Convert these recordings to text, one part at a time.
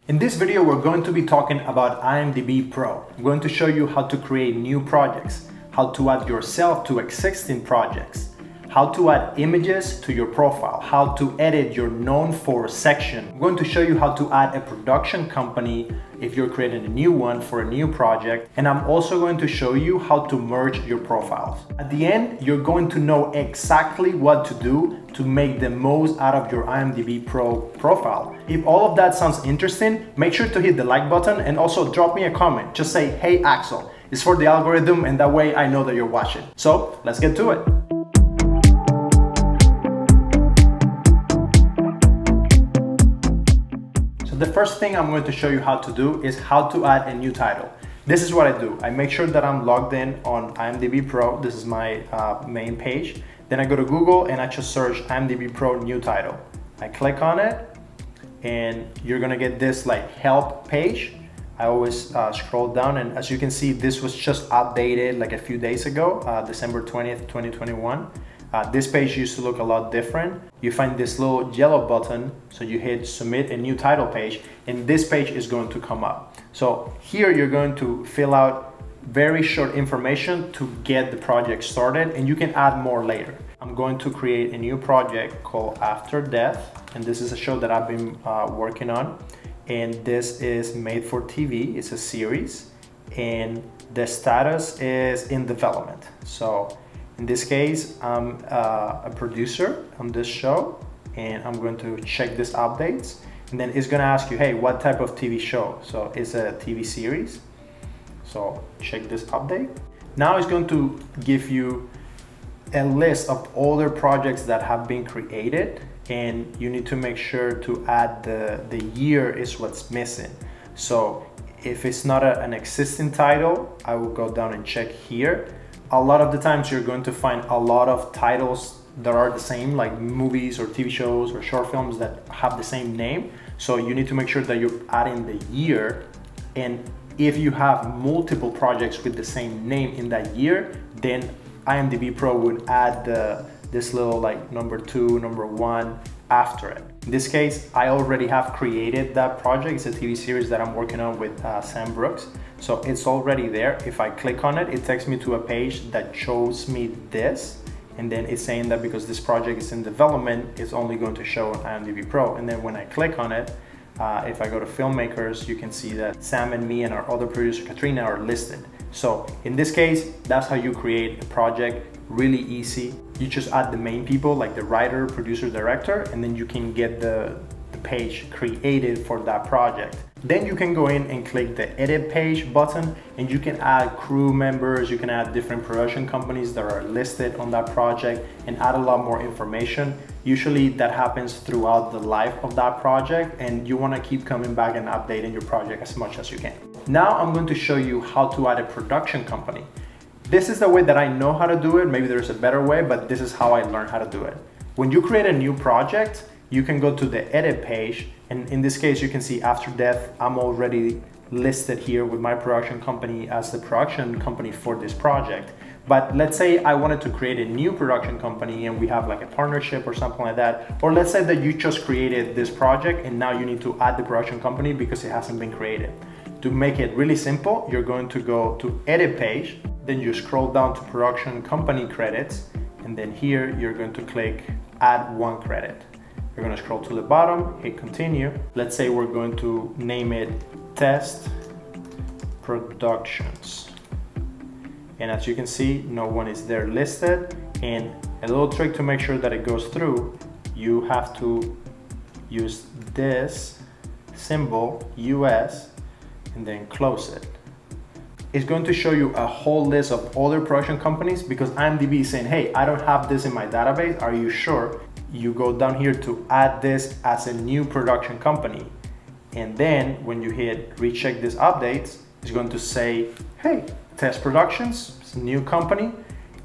In this video, we're going to be talking about IMDb Pro. I'm going to show you how to create new projects, how to add yourself to existing projects, how to add images to your profile, how to edit your known for section. I'm going to show you how to add a production company if you're creating a new one for a new project. And I'm also going to show you how to merge your profiles. At the end, you're going to know exactly what to do to make the most out of your IMDb Pro profile. If all of that sounds interesting, make sure to hit the like button and also drop me a comment. Just say, hey Axel, it's for the algorithm, and that way I know that you're watching. So let's get to it. The first thing I'm going to show you how to do is how to add a new title. This is what I do. I make sure that I'm logged in on IMDb Pro. This is my main page. Then I go to Google and I just search IMDb Pro new title. I click on it and you're gonna get this like help page. I always scroll down, and as you can see, this was just updated like a few days ago, December 20th, 2021. This page used to look a lot different. You find this little yellow button, so you hit submit a new title page, and this page is going to come up. So here you're going to fill out very short information to get the project started, and you can add more later. I'm going to create a new project called After Death, and this is a show that I've been working on, and this is made for TV. It's a series, and the status is in development. So in this case, I'm a producer on this show, and I'm going to check this updates, and then it's going to ask you, hey, what type of TV show? So it's a TV series. So check this update. Now it's going to give you a list of all the projects that have been created, and you need to make sure to add the year is what's missing. So if it's not an existing title, I will go down and check here. A lot of the times you're going to find a lot of titles that are the same, like movies or TV shows or short films that have the same name. So you need to make sure that you're adding the year. And if you have multiple projects with the same name in that year, then IMDb Pro would add this little like number 2, number 1 after it. In this case, I already have created that project. It's a TV series that I'm working on with Sam Brooks. So it's already there. If I click on it, it takes me to a page that shows me this. And then it's saying that because this project is in development, it's only going to show on IMDb Pro. And then when I click on it, if I go to filmmakers, you can see that Sam and me and our other producer, Katrina, are listed. So in this case, that's how you create a project. Really easy. You just add the main people, like the writer, producer, director, and then you can get the page created for that project. Then you can go in and click the edit page button, and you can add crew members, you can add different production companies that are listed on that project and add a lot more information. Usually that happens throughout the life of that project, and you want to keep coming back and updating your project as much as you can. Now I'm going to show you how to add a production company. This is the way that I know how to do it. Maybe there's a better way, but this is how I learned how to do it. When you create a new project, you can go to the edit page, and in this case, you can see After Death. I'm already listed here with my production company as the production company for this project. But let's say I wanted to create a new production company and we have like a partnership or something like that. Or let's say that you just created this project and now you need to add the production company because it hasn't been created. To make it really simple, you're going to go to edit page, then you scroll down to production company credits, and then here you're going to click add 1 credit. You're going to scroll to the bottom, hit continue. Let's say we're going to name it Test Productions. And as you can see, no one is there listed. And a little trick to make sure that it goes through, you have to use this symbol, US, and then close it. It's going to show you a whole list of other production companies because IMDb is saying, hey, I don't have this in my database. Are you sure? You go down here to add this as a new production company. And then when you hit recheck this updates, it's going to say, hey, Test Productions, it's a new company.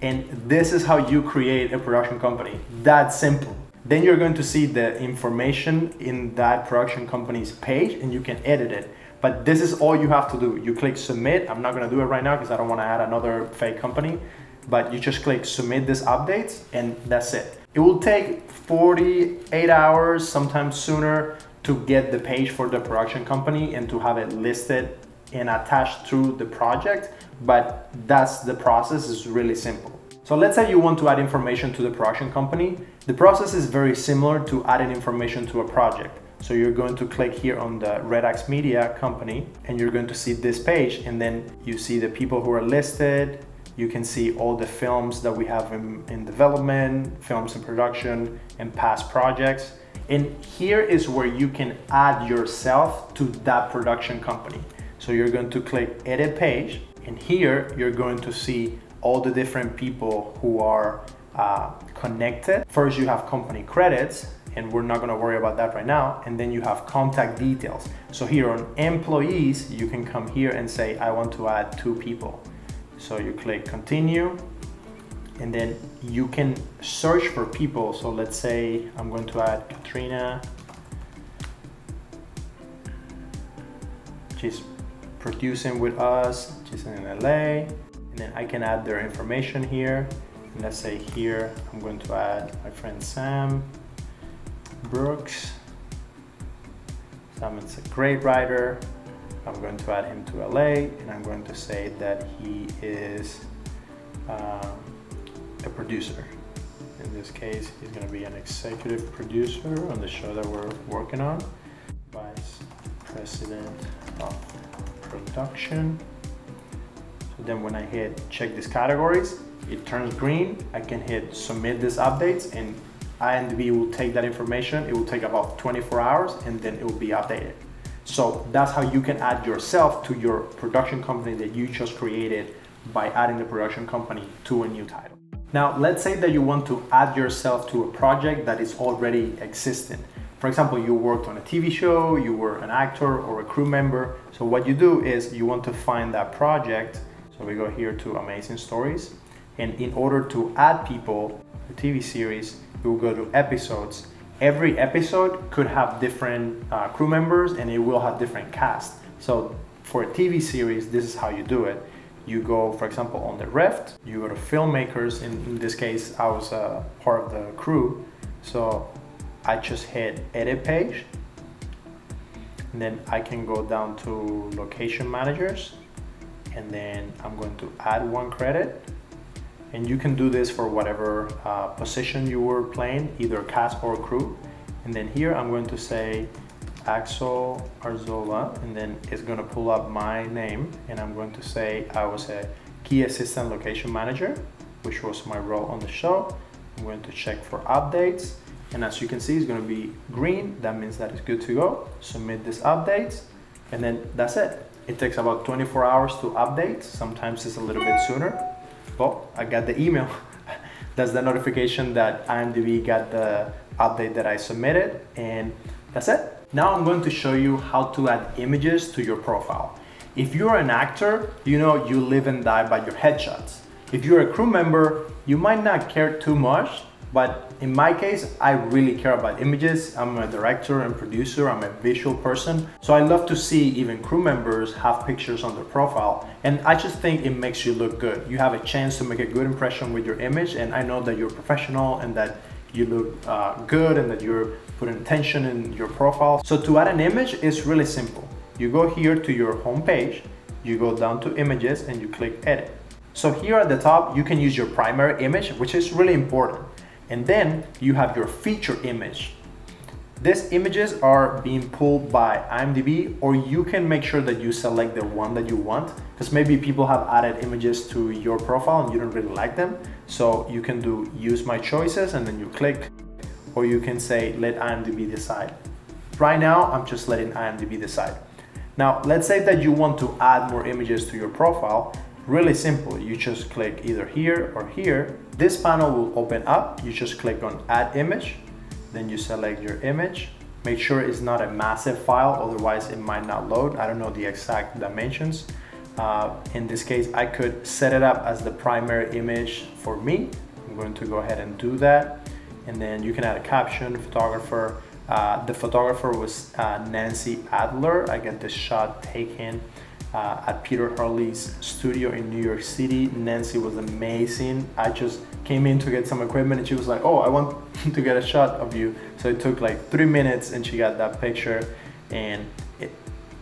And this is how you create a production company. That's simple. Then you're going to see the information in that production company's page and you can edit it. But this is all you have to do. You click submit. I'm not gonna do it right now because I don't wanna add another fake company, but you just click submit this updates and that's it. It will take 48 hours, sometimes sooner, to get the page for the production company and to have it listed and attached to the project, but that's the process. Is really simple. So let's say you want to add information to the production company. The process is very similar to adding information to a project. So you're going to click here on the Red Axe Media company and you're going to see this page, and then you see the people who are listed. You can see all the films that we have in development, films in production, and past projects. And here is where you can add yourself to that production company. So you're going to click Edit Page, and here you're going to see all the different people who are connected. First, you have company credits, and we're not going to worry about that right now. And then you have contact details. So here on employees, you can come here and say, I want to add 2 people. So you click continue, and then you can search for people. So let's say I'm going to add Katrina. She's producing with us. She's in LA. And then I can add their information here. And let's say here, I'm going to add my friend Sam Brooks. Sam is a great writer. I'm going to add him to LA, and I'm going to say that he is a producer. In this case, he's going to be an executive producer on the show that we're working on. Vice President of Production. So then when I hit check these categories, it turns green. I can hit submit these updates, and IMDb will take that information. It will take about 24 hours, and then it will be updated. So that's how you can add yourself to your production company that you just created by adding the production company to a new title. Now, let's say that you want to add yourself to a project that is already existing. For example, you worked on a TV show, you were an actor or a crew member. So what you do is you want to find that project. So we go here to Amazing Stories. And in order to add people to TV series, we will go to episodes. Every episode could have different crew members, and it will have different cast. So for a TV series, this is how you do it. You go, for example, on the left, you go to filmmakers. In this case, I was part of the crew. So I just hit edit page. And then I can go down to location managers. And then I'm going to add 1 credit. And you can do this for whatever position you were playing, either cast or crew. And then here I'm going to say Axel Arzola, and then it's going to pull up my name, and I'm going to say I was a key assistant location manager, which was my role on the show. I'm going to check for updates, and as you can see, it's going to be green. That means that it's good to go. Submit these updates, and then that's it. It takes about 24 hours to update. Sometimes it's a little bit sooner. Well, I got the email. That's the notification that IMDb got the update that I submitted, and that's it. Now I'm going to show you how to add images to your profile. If you're an actor, you know you live and die by your headshots. If you're a crew member, you might not care too much, but in my case, I really care about images. I'm a director and producer, I'm a visual person. So I love to see even crew members have pictures on their profile. And I just think it makes you look good. You have a chance to make a good impression with your image. And I know that you're professional and that you look good and that you're putting attention in your profile. So to add an image is really simple. You go here to your home page, you go down to images and you click edit. So here at the top, you can use your primary image, which is really important. And then you have your feature image. These images are being pulled by IMDb, or you can make sure that you select the one that you want, because maybe people have added images to your profile and you don't really like them. So you can do use my choices and then you click, or you can say let IMDb decide. Right now, I'm just letting IMDb decide. Now, let's say that you want to add more images to your profile. Really simple, you just click either here or here. This panel will open up. You just click on add image, then you select your image. Make sure it's not a massive file, otherwise it might not load. I don't know the exact dimensions. In this case, I could set it up as the primary image for me. I'm going to go ahead and do that. And then you can add a caption, photographer. The photographer was Nancy Adler. I get this shot taken at Peter Harley's studio in New York City. Nancy was amazing. I just came in to get some equipment and she was like, oh, I want to get a shot of you. So it took like 3 minutes and she got that picture. And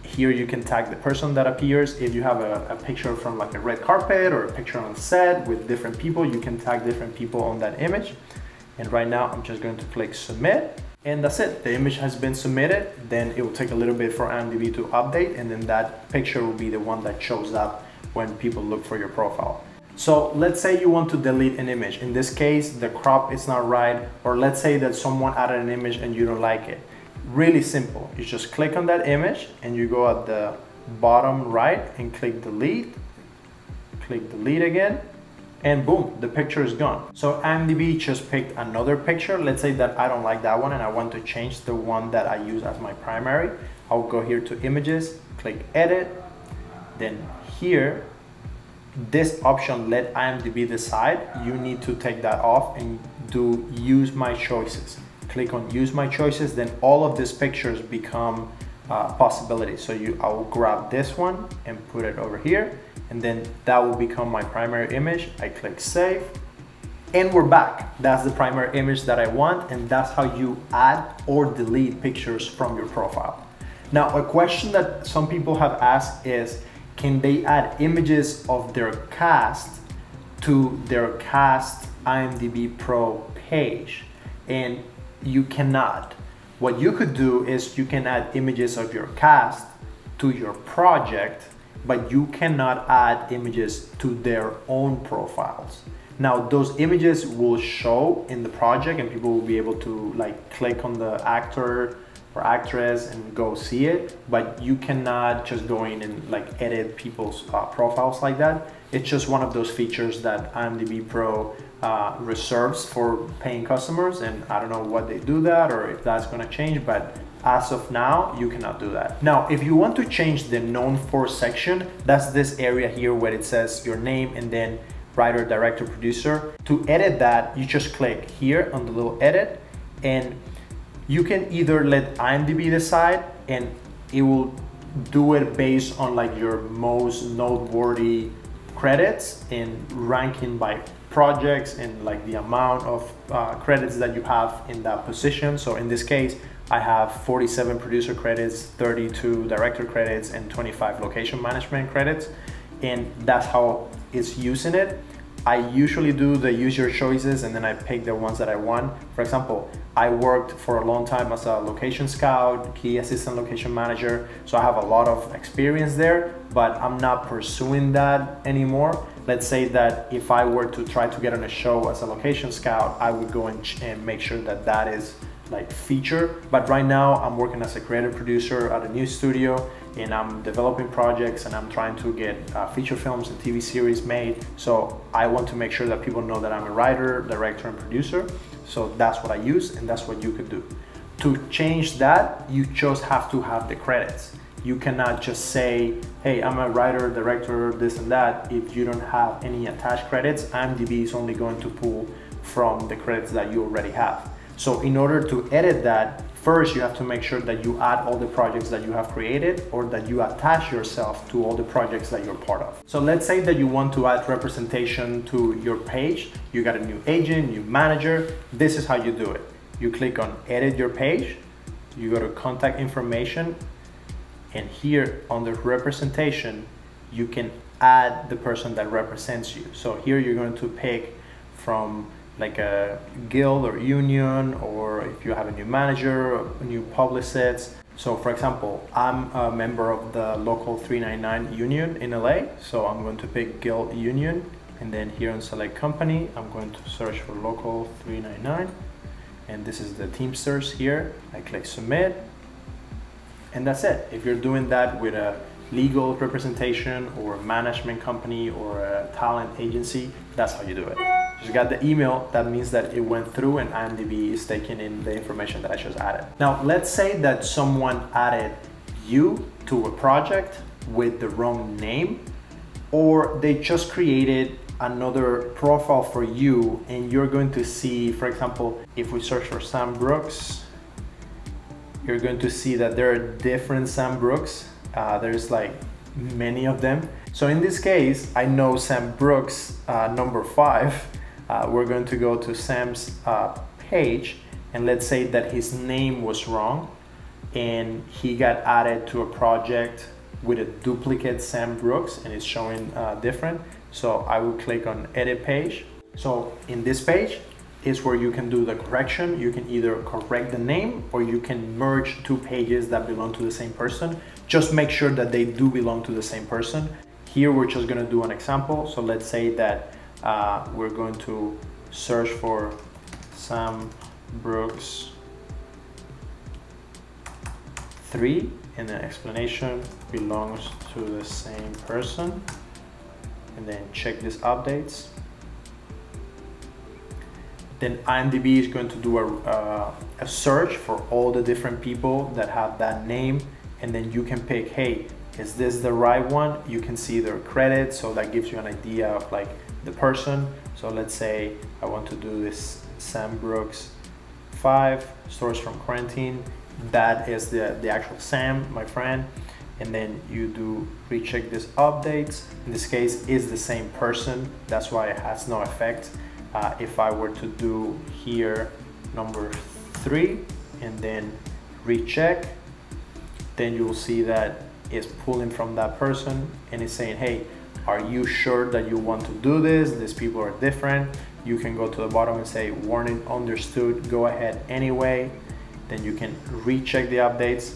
here you can tag the person that appears. If you have a picture from like a red carpet or a picture on set with different people, you can tag different people on that image. And right now I'm just going to click submit. And that's it. The image has been submitted. Then it will take a little bit for IMDb to update, and then that picture will be the one that shows up when people look for your profile. So let's say you want to delete an image. In this case, the crop is not right, or let's say that someone added an image and you don't like it. Really simple. You just click on that image and you go at the bottom right and click delete. Click delete again. And boom, the picture is gone. So IMDb just picked another picture. Let's say that I don't like that one and I want to change the one that I use as my primary. I'll go here to images, click edit. Then here, this option, let IMDb decide, you need to take that off and do use my choices. Click on use my choices, then all of these pictures become possibilities. So I will grab this one and put it over here, and then that will become my primary image. I click save, and we're back. That's the primary image that I want, and that's how you add or delete pictures from your profile. Now, a question that some people have asked is, can they add images of their cast to their cast IMDb Pro page? And you cannot. What you could do is you can add images of your cast to your project, but you cannot add images to their own profiles. Now, those images will show in the project and people will be able to like click on the actor or actress and go see it, but you cannot just go in and like edit people's profiles like that. It's just one of those features that IMDb Pro reserves for paying customers, and I don't know what they do that or if that's going to change, but as of now, you cannot do that. Now, if you want to change the known for section, that's this area here where it says your name and then writer, director, producer. To edit that, you just click here on the little edit, and you can either let IMDb decide and it will do it based on like your most noteworthy credits and ranking by projects and like the amount of credits that you have in that position. So in this case, I have 47 producer credits, 32 director credits, and 25 location management credits. And that's how it's using it. I usually do the use your choices and then I pick the ones that I want. For example, I worked for a long time as a location scout, key assistant location manager. So I have a lot of experience there, but I'm not pursuing that anymore. Let's say that if I were to try to get on a show as a location scout, I would go and make sure that that is like feature. But right now I'm working as a creative producer at a new studio and I'm developing projects and I'm trying to get feature films and TV series made. So I want to make sure that people know that I'm a writer, director, and producer. So that's what I use, and that's what you could do. To change that, you just have to have the credits. You cannot just say, hey, I'm a writer, director, this and that. If you don't have any attached credits, IMDb is only going to pull from the credits that you already have. So in order to edit that, first you have to make sure that you add all the projects that you have created or that you attach yourself to all the projects that you're part of. So let's say that you want to add representation to your page. You got a new agent, new manager. This is how you do it. You click on edit your page, you go to contact information, and here under representation, you can add the person that represents you. So here you're going to pick from like a guild or union, or if you have a new manager or a new publicist. So for example, I'm a member of the local 399 union in LA. So I'm going to pick guild union, and then here on select company, I'm going to search for local 399. And this is the Teamsters here. I click submit, and that's it. If you're doing that with a legal representation or a management company or a talent agency, that's how you do it. You got the email, that means that it went through and IMDb is taking in the information that I just added. Now, let's say that someone added you to a project with the wrong name, or they just created another profile for you, and you're going to see, for example, if we search for Sam Brooks, you're going to see that there are different Sam Brooks. There's like many of them. So in this case, I know Sam Brooks, number 5. We're going to go to Sam's page, and let's say that his name was wrong and he got added to a project with a duplicate Sam Brooks and it's showing different. So I will click on edit page. So in this page is where you can do the correction. You can either correct the name or you can merge 2 pages that belong to the same person. Just make sure that they do belong to the same person. Here we're just going to do an example. So let's say that we're going to search for Sam Brooks 3 and the explanation belongs to the same person, and then check this updates. Then IMDb is going to do a search for all the different people that have that name, and then you can pick, hey, is this the right one? You can see their credits, so that gives you an idea of like the person. So let's say I want to do this Sam Brooks 5, source from quarantine. That is the actual Sam, my friend. And then you do recheck this updates. In this case, is the same person. That's why it has no effect. If I were to do here number 3 and then recheck, then you will see that it's pulling from that person and it's saying, hey, are you sure that you want to do this? These people are different. You can go to the bottom and say, warning understood, go ahead anyway. Then you can recheck the updates.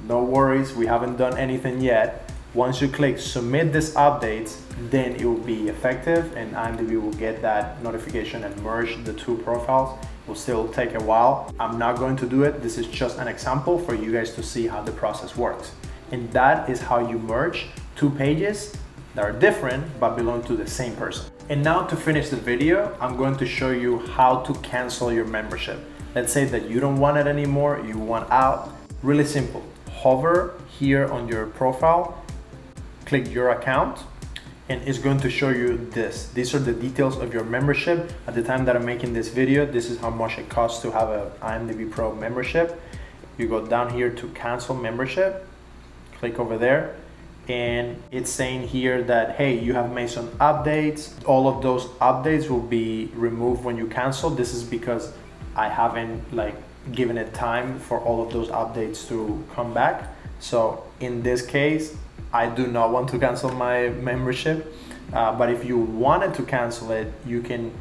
No worries, we haven't done anything yet. Once you click submit this updates, then it will be effective and IMDb will get that notification and merge the 2 profiles. It will still take a while. I'm not going to do it. This is just an example for you guys to see how the process works. And that is how you merge 2 pages that are different but belong to the same person. And now to finish the video, I'm going to show you how to cancel your membership. Let's say that you don't want it anymore, you want out. Really simple. Hover here on your profile, click your account, and it's going to show you this. These are the details of your membership. At the time that I'm making this video, this is how much it costs to have an IMDb Pro membership. You go down here to cancel membership, click over there, and it's saying here that, hey, you have made some updates. All of those updates will be removed when you cancel. This is because I haven't given it time for all of those updates to come back. So in this case, I do not want to cancel my membership. But if you wanted to cancel it, you can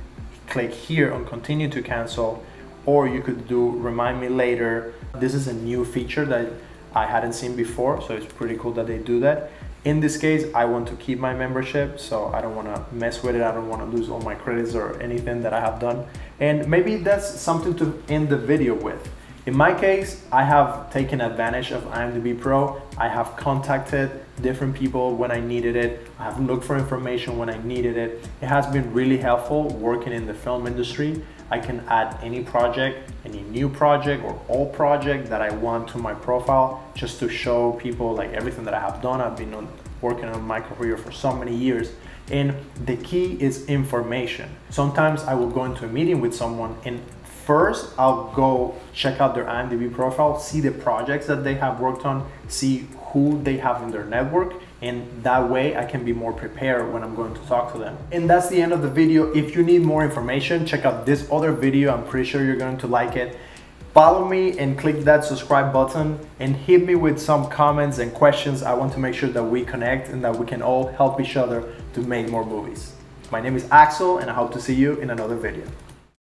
click here on continue to cancel, or you could do remind me later. This is a new feature that I hadn't seen before, so it's pretty cool that they do that. In this case, I want to keep my membership, so I don't want to mess with it. I don't want to lose all my credits or anything that I have done. And maybe that's something to end the video with. In my case, I have taken advantage of IMDb Pro. I have contacted different people when I needed it. I have looked for information when I needed it. It has been really helpful working in the film industry. I can add any project, any new project or old project that I want to my profile, just to show people like everything that I have done. I've been working on my career for so many years. And the key is information. Sometimes I will go into a meeting with someone and first I'll go check out their IMDb profile, see the projects that they have worked on, see who they have in their network, and that way I can be more prepared when I'm going to talk to them. And that's the end of the video. If you need more information, check out this other video. I'm pretty sure you're going to like it. Follow me and click that subscribe button and hit me with some comments and questions. I want to make sure that we connect and that we can all help each other to make more movies. My name is Axel and I hope to see you in another video.